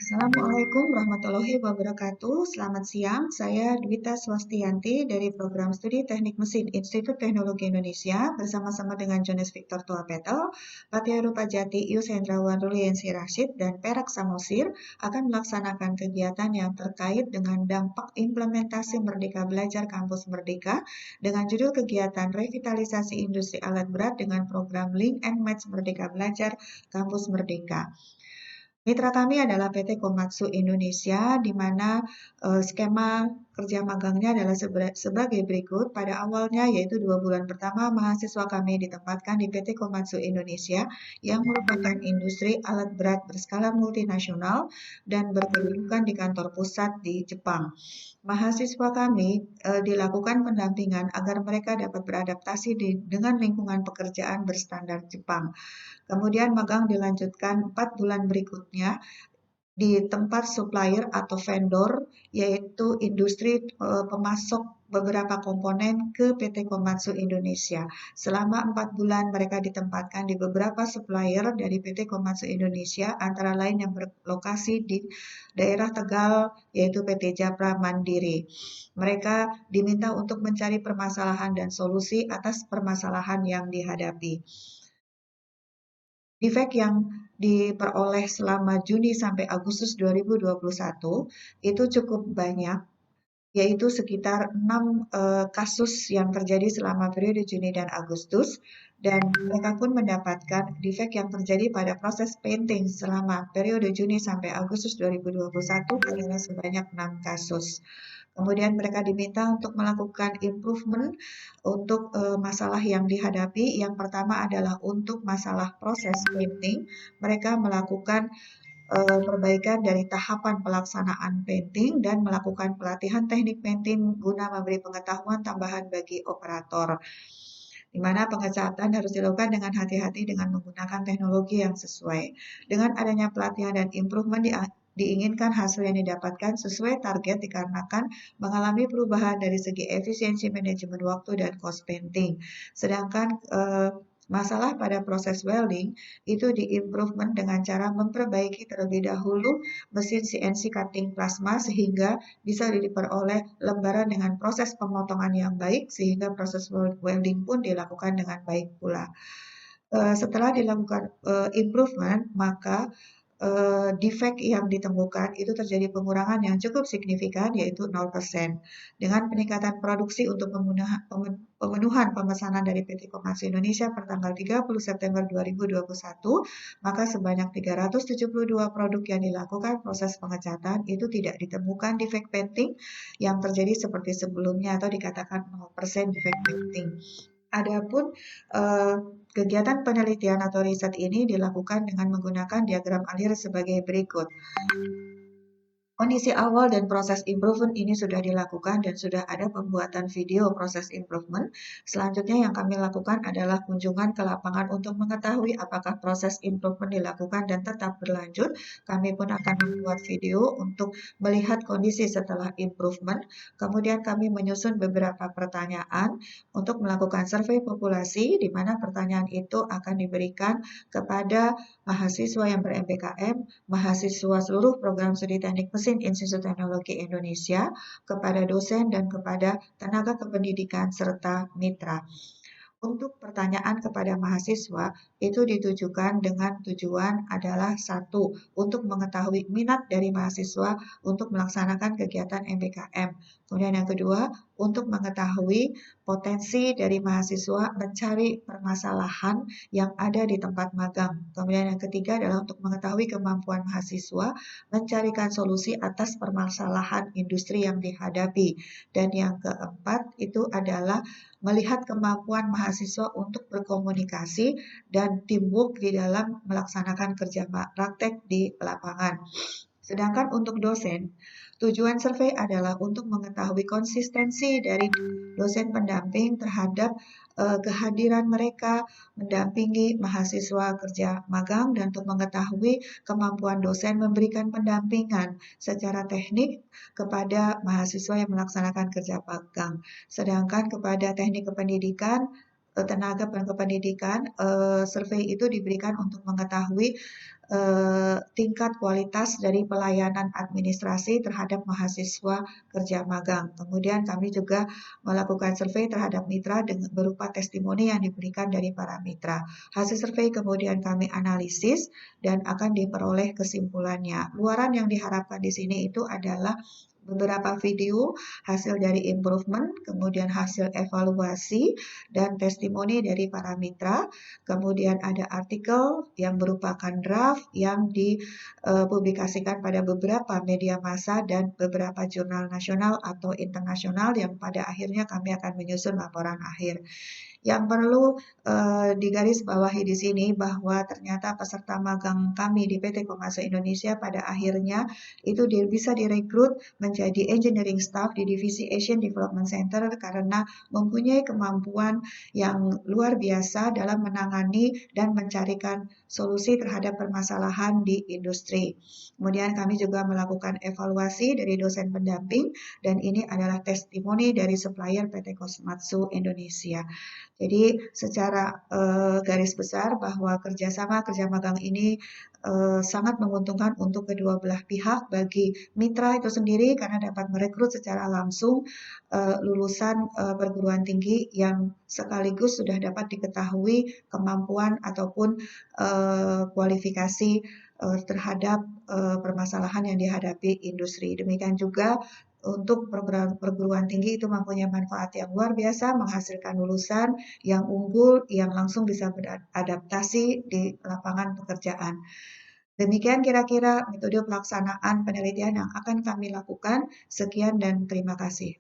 Assalamualaikum warahmatullahi wabarakatuh. Selamat siang, saya Dwita Swastianti dari Program Studi Teknik Mesin Institut Teknologi Indonesia bersama-sama dengan Jones Victor Tuapetel, Fatia Rupajati, Yus Hendrawan Ruliensi Rashid, dan Perak Samosir akan melaksanakan kegiatan yang terkait dengan dampak implementasi Merdeka Belajar Kampus Merdeka dengan judul kegiatan revitalisasi industri alat berat dengan program Link and Match Merdeka Belajar Kampus Merdeka. Mitra kami adalah PT Komatsu Indonesia, di mana skema kerja magangnya adalah sebagai berikut. Pada awalnya, yaitu 2 bulan pertama, mahasiswa kami ditempatkan di PT Komatsu Indonesia yang merupakan industri alat berat berskala multinasional dan berkedudukan di kantor pusat di Jepang. Mahasiswa kami dilakukan pendampingan agar mereka dapat beradaptasi dengan lingkungan pekerjaan berstandar Jepang. Kemudian magang dilanjutkan 4 bulan berikutnya di tempat supplier atau vendor, yaitu industri pemasok beberapa komponen ke PT Komatsu Indonesia. Selama 4 bulan mereka ditempatkan di beberapa supplier dari PT Komatsu Indonesia, antara lain yang berlokasi di daerah Tegal, yaitu PT Japra Mandiri. Mereka diminta untuk mencari permasalahan dan solusi atas permasalahan yang dihadapi. Defek yang diperoleh selama Juni sampai Agustus 2021 itu cukup banyak, yaitu sekitar 6 kasus yang terjadi selama periode Juni dan Agustus, dan mereka pun mendapatkan defek yang terjadi pada proses painting selama periode Juni sampai Agustus 2021 adalah sebanyak 6 kasus. Kemudian mereka diminta untuk melakukan improvement untuk masalah yang dihadapi. Yang pertama adalah untuk masalah proses painting. Mereka melakukan perbaikan dari tahapan pelaksanaan painting dan melakukan pelatihan teknik painting guna memberi pengetahuan tambahan bagi operator, di mana pengecatan harus dilakukan dengan hati-hati dengan menggunakan teknologi yang sesuai. Dengan adanya pelatihan dan improvement diinginkan hasil yang didapatkan sesuai target dikarenakan mengalami perubahan dari segi efisiensi manajemen waktu dan cost painting. Sedangkan masalah pada proses welding itu di-improvement dengan cara memperbaiki terlebih dahulu mesin CNC cutting plasma sehingga bisa diperoleh lembaran dengan proses pemotongan yang baik sehingga proses welding pun dilakukan dengan baik pula. Setelah dilakukan improvement, maka defect yang ditemukan itu terjadi pengurangan yang cukup signifikan, yaitu 0%. Dengan peningkatan produksi untuk pemenuhan pemesanan dari PT Komatsu Indonesia per tanggal 30 September 2021, maka sebanyak 372 produk yang dilakukan proses pengecatan itu tidak ditemukan defect painting yang terjadi seperti sebelumnya atau dikatakan 0% defect painting. Adapun kegiatan penelitian atau riset ini dilakukan dengan menggunakan diagram alir sebagai berikut. Kondisi awal dan proses improvement ini sudah dilakukan dan sudah ada pembuatan video proses improvement. Selanjutnya yang kami lakukan adalah kunjungan ke lapangan untuk mengetahui apakah proses improvement dilakukan dan tetap berlanjut. Kami pun akan membuat video untuk melihat kondisi setelah improvement. Kemudian kami menyusun beberapa pertanyaan untuk melakukan survei populasi, di mana pertanyaan itu akan diberikan kepada mahasiswa yang ber-MPKM, mahasiswa seluruh program studi teknik mesin Institut Teknologi Indonesia, kepada dosen dan kepada tenaga kependidikan serta mitra. Untuk pertanyaan kepada mahasiswa itu ditujukan dengan tujuan adalah satu, untuk mengetahui minat dari mahasiswa untuk melaksanakan kegiatan MPKM. Kemudian yang kedua, untuk mengetahui potensi dari mahasiswa mencari permasalahan yang ada di tempat magang. Kemudian yang ketiga adalah untuk mengetahui kemampuan mahasiswa mencarikan solusi atas permasalahan industri yang dihadapi. Dan yang keempat itu adalah melihat kemampuan mahasiswa untuk berkomunikasi dan teamwork di dalam melaksanakan kerja praktek di lapangan. Sedangkan untuk dosen, tujuan survei adalah untuk mengetahui konsistensi dari dosen pendamping terhadap kehadiran mereka mendampingi mahasiswa kerja magang dan untuk mengetahui kemampuan dosen memberikan pendampingan secara teknik kepada mahasiswa yang melaksanakan kerja magang. Sedangkan kepada teknik kependidikan, tenaga kependidikan, survei itu diberikan untuk mengetahui tingkat kualitas dari pelayanan administrasi terhadap mahasiswa kerja magang. Kemudian kami juga melakukan survei terhadap mitra dengan berupa testimoni yang diberikan dari para mitra. Hasil survei kemudian kami analisis dan akan diperoleh kesimpulannya. Luaran yang diharapkan di sini itu adalah beberapa video hasil dari improvement, kemudian hasil evaluasi dan testimoni dari para mitra, kemudian ada artikel yang merupakan draft yang dipublikasikan pada beberapa media massa dan beberapa jurnal nasional atau internasional yang pada akhirnya kami akan menyusun laporan akhir. Yang perlu digarisbawahi di sini bahwa ternyata peserta magang kami di PT Komasya Indonesia pada akhirnya itu bisa direkrut menjadi engineering staff di divisi Asian Development Center karena mempunyai kemampuan yang luar biasa dalam menangani dan mencarikan solusi terhadap permasalahan di industri. Kemudian kami juga melakukan evaluasi dari dosen pendamping dan ini adalah testimoni dari supplier PT Komatsu Indonesia. Jadi secara garis besar bahwa kerja magang ini sangat menguntungkan untuk kedua belah pihak bagi mitra itu sendiri karena dapat merekrut secara langsung lulusan perguruan tinggi yang sekaligus sudah dapat diketahui kemampuan ataupun kualifikasi terhadap permasalahan yang dihadapi industri. Demikian juga untuk perguruan tinggi itu mempunyai manfaat yang luar biasa, menghasilkan lulusan yang unggul, yang langsung bisa beradaptasi di lapangan pekerjaan. Demikian kira-kira metode pelaksanaan penelitian yang akan kami lakukan. Sekian dan terima kasih.